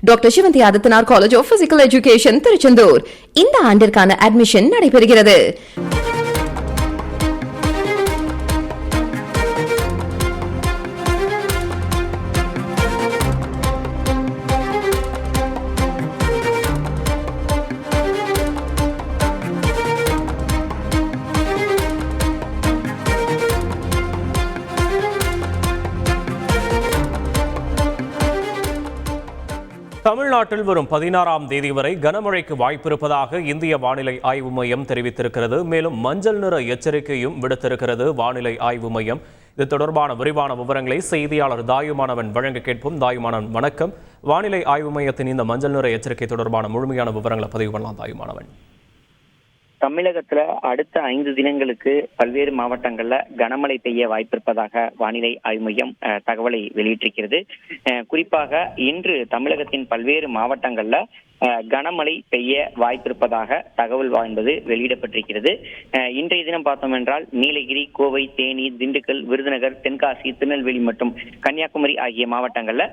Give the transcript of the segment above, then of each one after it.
Doctor Sivanthi Adithanar college of physical education Tiruchendur இந்த ஆண்டிற்கான admission நடைபெறுகிறது. தமிழ்நாட்டில் வரும் 16ஆம் தேதி வரை கனமழைக்கு வாய்ப்பிருப்பதாக இந்திய வானிலை ஆய்வு மையம் தெரிவித்திருக்கிறது. மேலும் மஞ்சள் நிற எச்சரிக்கையும் விடுத்திருக்கிறது வானிலை ஆய்வு மையம். இது தொடர்பான விரிவான விவரங்களை செய்தியாளர் தாயுமானவன் வழங்க கேட்போம். தாயுமானவன் வணக்கம். வானிலை ஆய்வு மையத்தின் இந்த மஞ்சள் நிற எச்சரிக்கை தொடர்பான முழுமையான விவரங்களை பதிவு பண்ணலாம். தாயுமானவன், தமிழகத்துல அடுத்த 5 தினங்களுக்கு பல்வேறு மாவட்டங்கள்ல கனமழை பெய்ய வாய்ப்பிருப்பதாக வானிலை ஆய்வு மையம் தகவலை வெளியிட்டிருக்கிறது. குறிப்பாக இன்று தமிழகத்தின் பல்வேறு மாவட்டங்கள்ல கனமழை பெய்ய வாய்ப்பிருப்பதாக தகவல் என்பது வெளியிடப்பட்டிருக்கிறது. இன்றைய தினம் பார்த்தோம் என்றால் நீலகிரி, கோவை, தேனி, திண்டுக்கல், விருதுநகர், தென்காசி, திருநெல்வேலி மற்றும் கன்னியாகுமரி ஆகிய மாவட்டங்கள்ல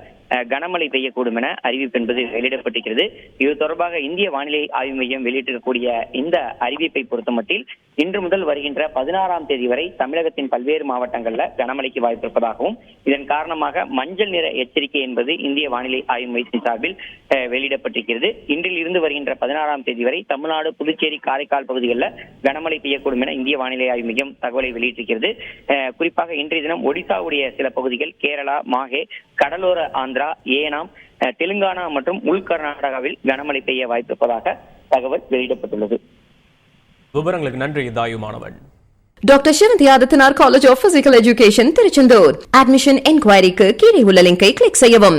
கனமழை பெய்யக்கூடும் என அறிவிப்பு என்பது வெளியிடப்பட்டிருக்கிறது. இது தொடர்பாக இந்திய வானிலை ஆய்வு மையம் வெளியிட்டிருக்கக்கூடிய இந்த அறிவிப்பை பொறுத்தமட்டில் இன்று முதல் வருகின்ற 16ஆம் தேதி வரை தமிழகத்தின் பல்வேறு மாவட்டங்கள்ல கனமழைக்கு வாய்ப்பிருப்பதாகவும் இதன் காரணமாக மஞ்சள் நிற எச்சரிக்கை என்பது இந்திய வானிலை ஆய்வு மையத்தின் சார்பில் வெளியிடப்பட்டிருக்கிறது. இன்றில் இருந்து வருகின்ற 16ஆம் தேதி வரை தமிழ்நாடு, புதுச்சேரி, காரைக்கால் பகுதிகளில் கனமழை பெய்யக்கூடும் என இந்திய வானிலை ஆய்வு மையம் தகவலை வெளியிட்டிருக்கிறது. குறிப்பாக இன்றைய தினம் ஒடிசாவுடைய சில பகுதிகள், கேரளா, மாஹே, கடலோர ஆந்திரா, ஏனாம், தெலுங்கானா மற்றும் உள் கர்நாடகாவில் கனமழை பெய்ய வாய்ப்பிருப்பதாக தகவல் வெளியிடப்பட்டுள்ளது. விவரங்களுக்கு நன்றி தாயுமானவன். Doctor Sivanthi Adithanar college of physical education Tiruchendur admission என்கொயரிக்கு கீழே உள்ள லிங்கை கிளிக் செய்யவும்.